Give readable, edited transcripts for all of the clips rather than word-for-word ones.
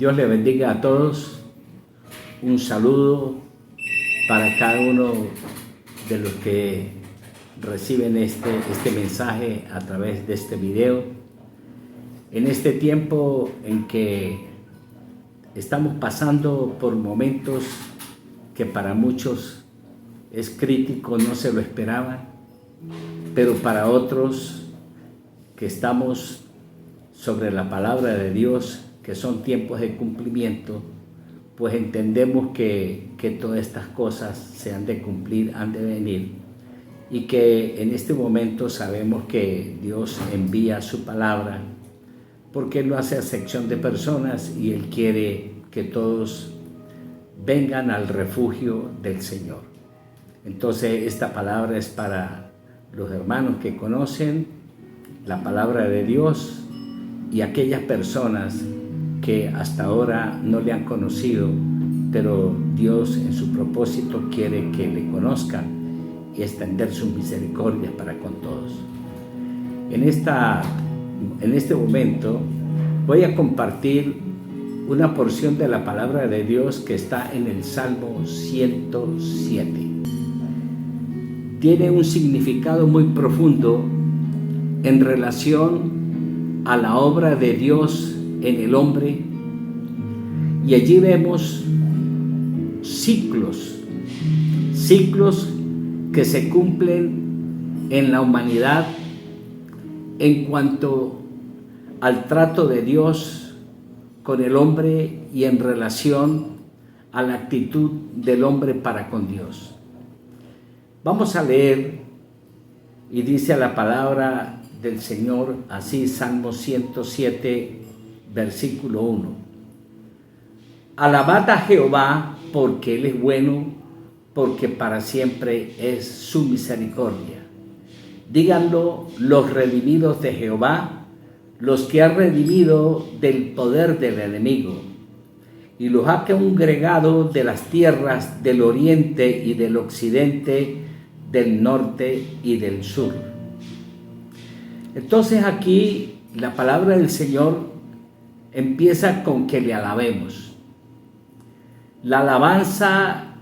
Dios le bendiga a todos. Un saludo para cada uno de los que reciben este mensaje a través de este video. En este tiempo en que estamos pasando por momentos que para muchos es crítico, no se lo esperaban, pero para otros que estamos sobre la palabra de Dios, que son tiempos de cumplimiento, pues entendemos que todas estas cosas se han de cumplir, han de venir, y que en este momento sabemos que Dios envía su palabra, porque Él no hace acepción de personas y Él quiere que todos vengan al refugio del Señor. Entonces esta palabra es para los hermanos que conocen la palabra de Dios y aquellas personas que hasta ahora no le han conocido, pero Dios en su propósito quiere que le conozcan y extender sus misericordias para con todos. En este momento voy a compartir una porción de la palabra de Dios que está en el Salmo 107. Tiene un significado muy profundo en relación a la obra de Dios en el hombre, y allí vemos ciclos que se cumplen en la humanidad en cuanto al trato de Dios con el hombre y en relación a la actitud del hombre para con Dios. Vamos a leer, y dice la palabra del Señor así, Salmo 107, versículo 1. Alabad a Jehová porque Él es bueno, porque para siempre es su misericordia. Díganlo los redimidos de Jehová, los que ha redimido del poder del enemigo, y los ha congregado de las tierras del oriente y del occidente, del norte y del sur. Entonces aquí la palabra del Señor empieza con que le alabemos. La alabanza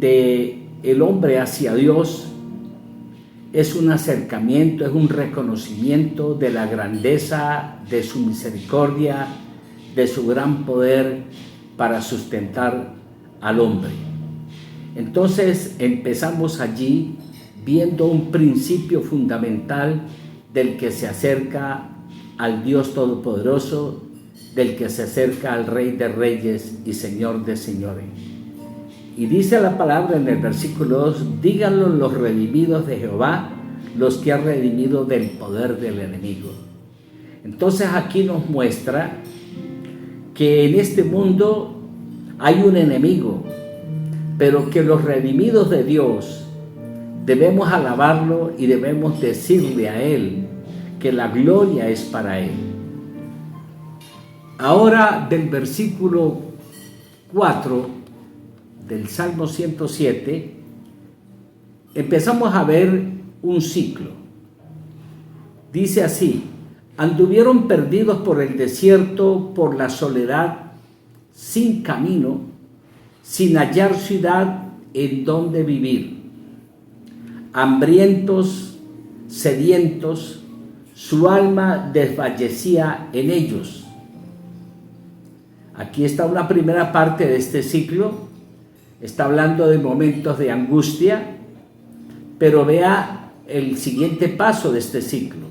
del hombre hacia Dios es un acercamiento, es un reconocimiento de la grandeza de su misericordia, de su gran poder para sustentar al hombre. Entonces empezamos allí viendo un principio fundamental del que se acerca al Dios Todopoderoso, del que se acerca al Rey de Reyes y Señor de Señores. Y dice la palabra en el versículo 2, díganlo los redimidos de Jehová, los que ha redimido del poder del enemigo. Entonces aquí nos muestra que en este mundo hay un enemigo, pero que los redimidos de Dios debemos alabarlo y debemos decirle a Él que la gloria es para Él. Ahora del versículo 4 del Salmo 107 empezamos a ver un ciclo. Dice así: anduvieron perdidos por el desierto, por la soledad, sin camino, sin hallar ciudad en donde vivir. Hambrientos, sedientos, su alma desfallecía en ellos. Aquí está una primera parte de este ciclo. Está hablando de momentos de angustia, pero vea el siguiente paso de este ciclo.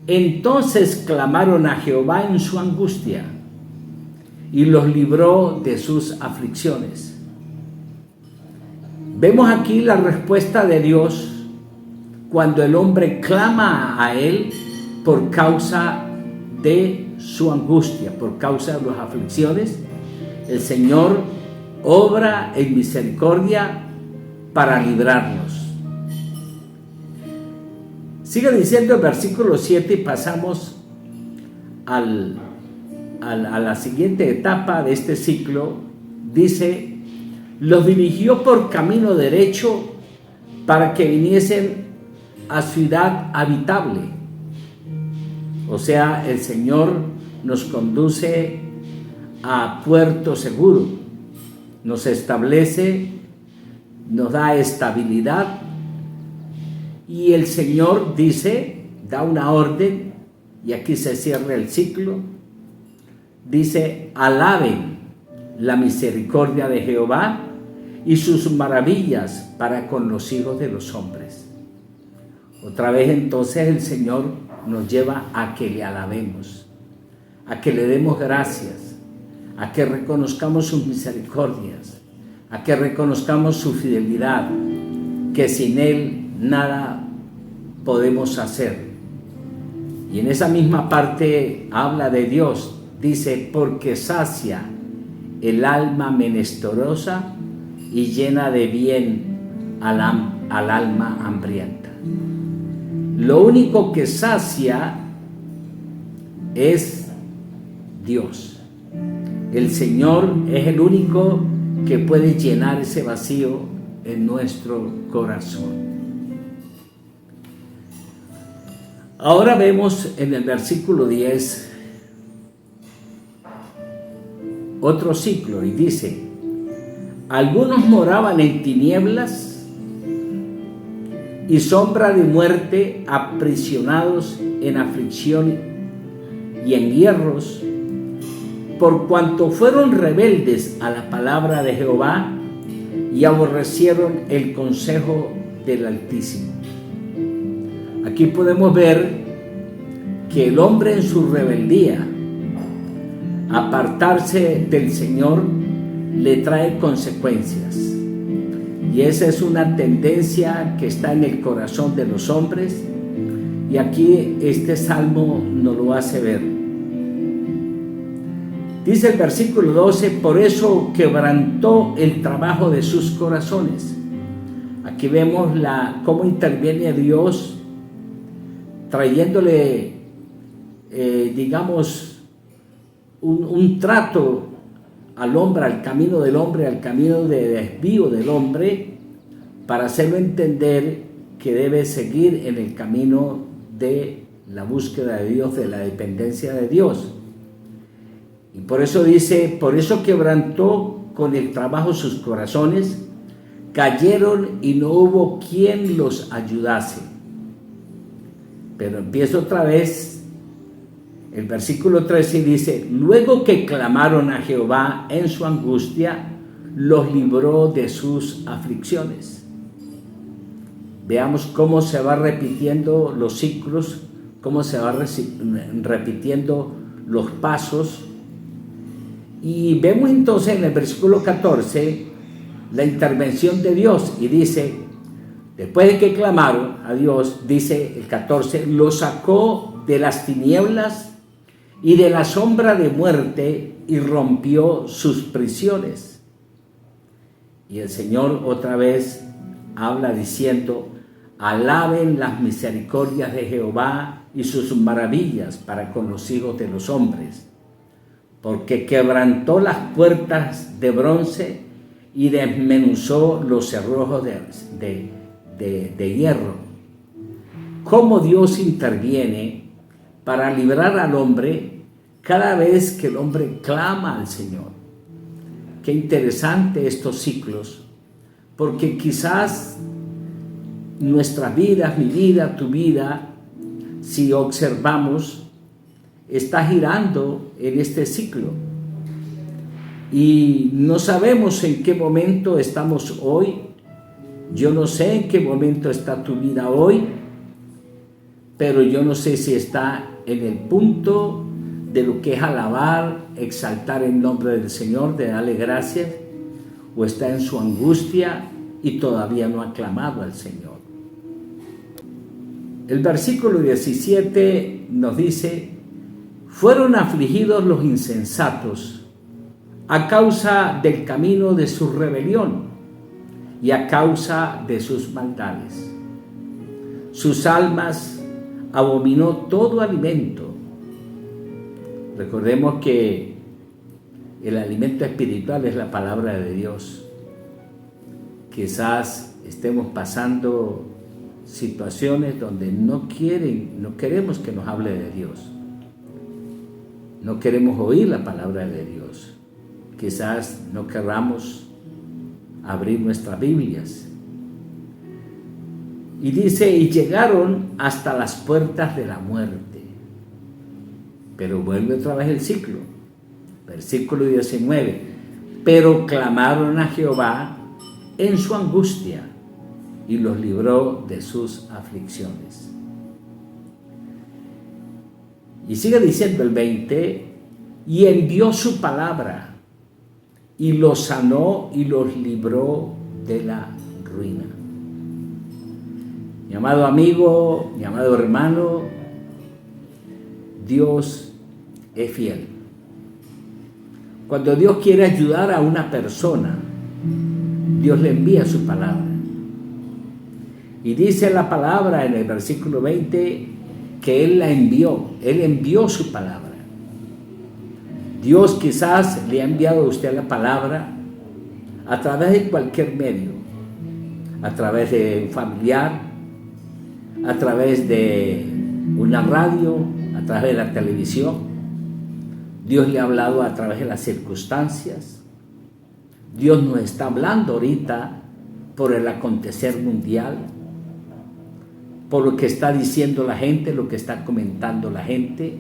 Entonces clamaron a Jehová en su angustia y los libró de sus aflicciones. Vemos aquí la respuesta de Dios cuando el hombre clama a Él por causa de su angustia, por causa de las aflicciones. El Señor obra en misericordia para librarnos. Sigue diciendo el versículo 7 y pasamos a la siguiente etapa de este ciclo. Dice: los dirigió por camino derecho para que viniesen a ciudad habitable. O sea, el Señor nos conduce a puerto seguro, nos establece, nos da estabilidad, y el Señor dice, da una orden, y aquí se cierra el ciclo, dice: alaben la misericordia de Jehová y sus maravillas para con los hijos de los hombres. Otra vez entonces el Señor nos lleva a que le alabemos, a que le demos gracias, a que reconozcamos sus misericordias, a que reconozcamos su fidelidad, que sin Él nada podemos hacer. Y en esa misma parte habla de Dios, dice: porque sacia el alma menesterosa y llena de bien al alma hambrienta. Lo único que sacia es Dios. El Señor es el único que puede llenar ese vacío en nuestro corazón. Ahora vemos en el versículo 10 otro ciclo, y dice: algunos moraban en tinieblas y sombra de muerte, aprisionados en aflicción y en hierros, por cuanto fueron rebeldes a la palabra de Jehová y aborrecieron el consejo del Altísimo. Aquí podemos ver que el hombre en su rebeldía, apartarse del Señor, le trae consecuencias. Y esa es una tendencia que está en el corazón de los hombres, y aquí este salmo nos lo hace ver. Dice el versículo 12: por eso quebrantó el trabajo de sus corazones. Aquí vemos cómo interviene Dios, trayéndole, un trato al hombre, al camino del hombre, al camino de desvío del hombre, para hacerlo entender que debe seguir en el camino de la búsqueda de Dios, de la dependencia de Dios. Y por eso dice: por eso quebrantó con el trabajo sus corazones, cayeron y no hubo quien los ayudase. Pero empieza otra vez el versículo 13 y dice: luego que clamaron a Jehová en su angustia, los libró de sus aflicciones. Veamos cómo se va repitiendo los ciclos, cómo se va repitiendo los pasos. Y vemos entonces en el versículo 14 la intervención de Dios, y dice: después de que clamaron a Dios, dice el 14, lo sacó de las tinieblas y de la sombra de muerte y rompió sus prisiones. Y el Señor otra vez habla diciendo: alaben las misericordias de Jehová y sus maravillas para con los hijos de los hombres, porque quebrantó las puertas de bronce y desmenuzó los cerrojos de hierro. Cómo Dios interviene para librar al hombre cada vez que el hombre clama al Señor. Qué interesante estos ciclos, porque quizás nuestras vidas, mi vida, tu vida, si observamos, está girando en este ciclo. Y no sabemos en qué momento estamos hoy. Yo no sé en qué momento está tu vida hoy, pero yo no sé si está en el punto de lo que es alabar, exaltar el nombre del Señor, de darle gracias, o está en su angustia y todavía no ha clamado al Señor. El versículo 17 nos dice: fueron afligidos los insensatos a causa del camino de su rebelión y a causa de sus maldades. Sus almas abominó todo alimento. Recordemos que el alimento espiritual es la palabra de Dios. Quizás estemos pasando situaciones donde no queremos que nos hable de Dios. no queremos oír la palabra de Dios. Quizás no querramos abrir nuestras Biblias. Y dice, y llegaron hasta las puertas de la muerte. Pero vuelve otra vez el ciclo. Versículo 19. Pero clamaron a Jehová en su angustia y los libró de sus aflicciones. Y sigue diciendo el 20, y envió su palabra y los sanó y los libró de la ruina. Mi amado amigo, mi amado hermano, Dios es fiel. Cuando Dios quiere ayudar a una persona, Dios le envía su palabra. Y dice la palabra en el versículo 20 que Él la envió, Él envió su palabra. Dios quizás le ha enviado a usted la palabra a través de cualquier medio, a través de un familiar, a través de una radio, a través de la televisión. Dios le ha hablado a través de las circunstancias. Dios nos está hablando ahorita por el acontecer mundial, por lo que está diciendo la gente, lo que está comentando la gente,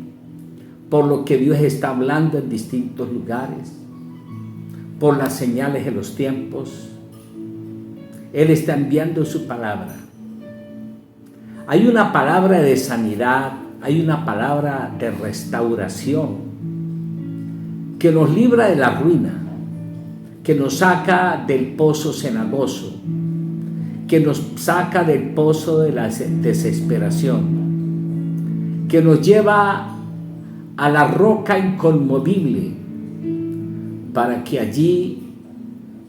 por lo que Dios está hablando en distintos lugares, por las señales de los tiempos. Él está enviando su palabra. Hay una palabra de sanidad, hay una palabra de restauración que nos libra de la ruina, que nos saca del pozo cenagoso, que nos saca del pozo de la desesperación, que nos lleva a la roca inconmovible, para que allí,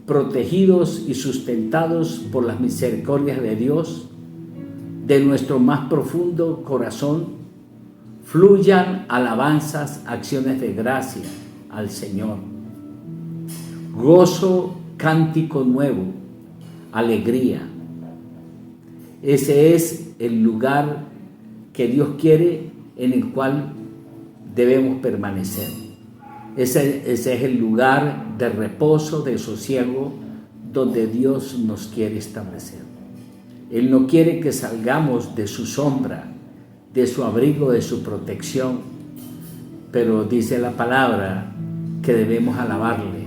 protegidos y sustentados por las misericordias de Dios, de nuestro más profundo corazón, fluyan alabanzas, acciones de gracia al Señor, gozo, cántico nuevo, alegría. Ese es el lugar que Dios quiere, en el cual debemos permanecer. Ese es el lugar de reposo, de sosiego, donde Dios nos quiere establecer. Él no quiere que salgamos de su sombra, de su abrigo, de su protección, pero dice la palabra que debemos alabarle,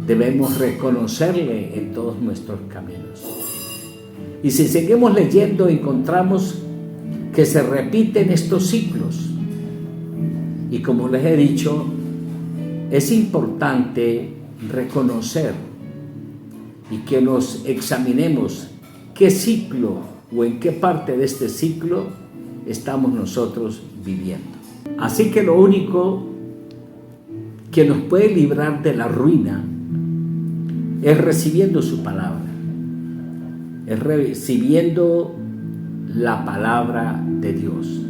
debemos reconocerle en todos nuestros caminos. Y si seguimos leyendo, encontramos que se repiten estos ciclos. Y como les he dicho, es importante reconocer y que nos examinemos qué ciclo o en qué parte de este ciclo estamos nosotros viviendo. Así que lo único que nos puede librar de la ruina es recibiendo su palabra, es recibiendo la palabra de Dios.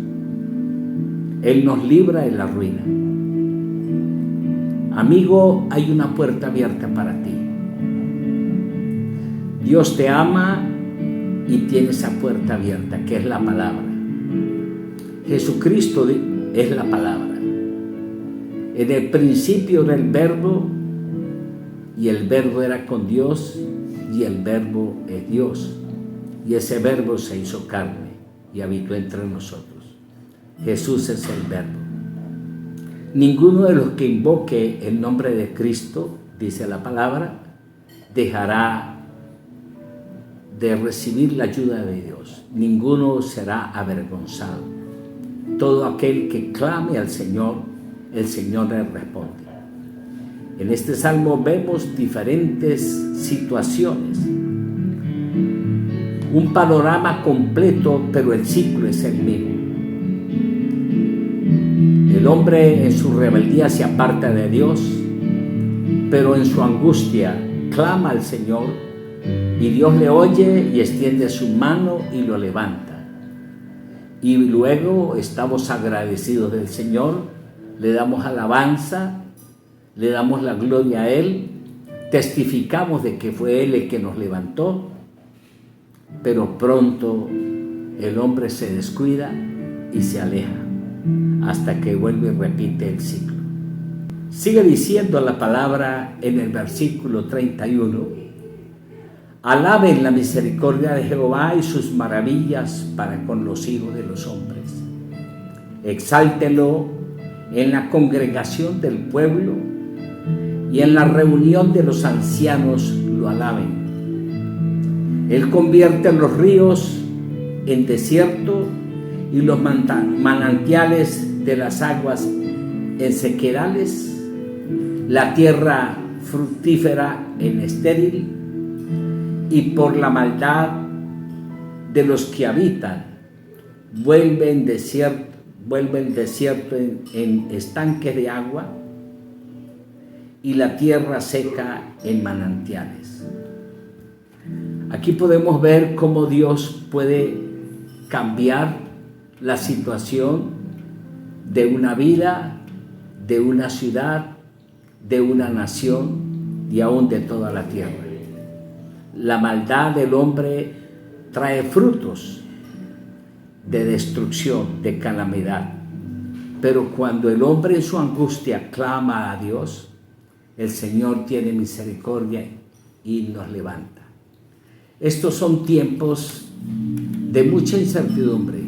Él nos libra de la ruina. Amigo, hay una puerta abierta para ti. Dios te ama y tiene esa puerta abierta, que es la palabra. Jesucristo es la palabra. En el principio era el Verbo, y el Verbo era con Dios, y el Verbo es Dios. Y ese Verbo se hizo carne y habitó entre nosotros. Jesús es el Verbo. Ninguno de los que invoque el nombre de Cristo, dice la palabra, dejará de recibir la ayuda de Dios. Ninguno será avergonzado. Todo aquel que clame al Señor, el Señor le responde. En este salmo vemos diferentes situaciones, un panorama completo, pero el ciclo es el mismo. El hombre en su rebeldía se aparta de Dios, pero en su angustia clama al Señor y Dios le oye y extiende su mano y lo levanta. Y luego estamos agradecidos del Señor, le damos alabanza, le damos la gloria a Él, testificamos de que fue Él el que nos levantó, pero pronto el hombre se descuida y se aleja. hasta que vuelve y repite el ciclo. Sigue diciendo la palabra en el versículo 31: alaben la misericordia de Jehová y sus maravillas para con los hijos de los hombres. Exáltelo en la congregación del pueblo y en la reunión de los ancianos lo alaben. Él convierte los ríos en desierto y los manantiales de las aguas en sequedales, la tierra fructífera en estéril, y por la maldad de los que habitan vuelve el desierto en estanques de agua y la tierra seca en manantiales. Aquí podemos ver cómo Dios puede cambiar la situación de una vida, de una ciudad, de una nación y aún de toda la tierra. La maldad del hombre trae frutos de destrucción, de calamidad. Pero cuando el hombre en su angustia clama a Dios, el Señor tiene misericordia y nos levanta. Estos son tiempos de mucha incertidumbre,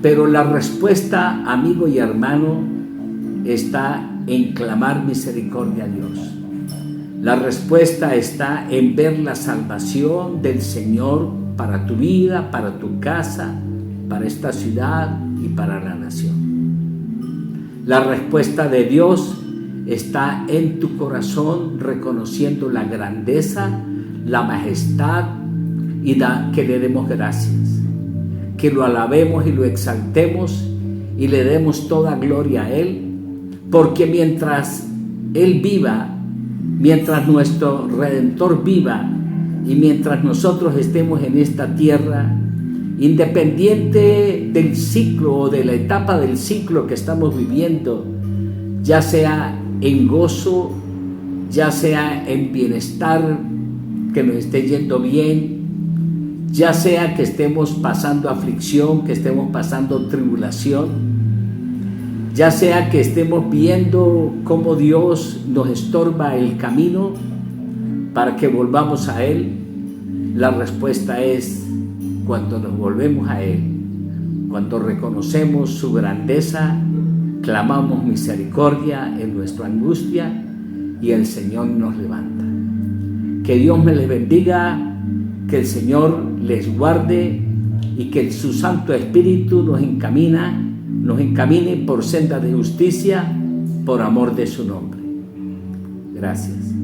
pero la respuesta, amigo y hermano, está en clamar misericordia a Dios. La respuesta está en ver la salvación del Señor para tu vida, para tu casa, para esta ciudad y para la nación. La respuesta de Dios está en tu corazón, reconociendo la grandeza, la majestad y que le demos gracias, que lo alabemos y lo exaltemos y le demos toda gloria a Él, porque mientras Él viva, mientras nuestro Redentor viva y mientras nosotros estemos en esta tierra, independiente del ciclo o de la etapa del ciclo que estamos viviendo, ya sea en gozo, ya sea en bienestar, que nos esté yendo bien, ya sea que estemos pasando aflicción, que estemos pasando tribulación, ya sea que estemos viendo cómo Dios nos estorba el camino para que volvamos a Él, la respuesta es cuando nos volvemos a Él, cuando reconocemos su grandeza, clamamos misericordia en nuestra angustia y el Señor nos levanta. Que Dios me les bendiga, que el Señor les guarde y que su Santo Espíritu nos encamine por senda de justicia, por amor de su nombre. Gracias.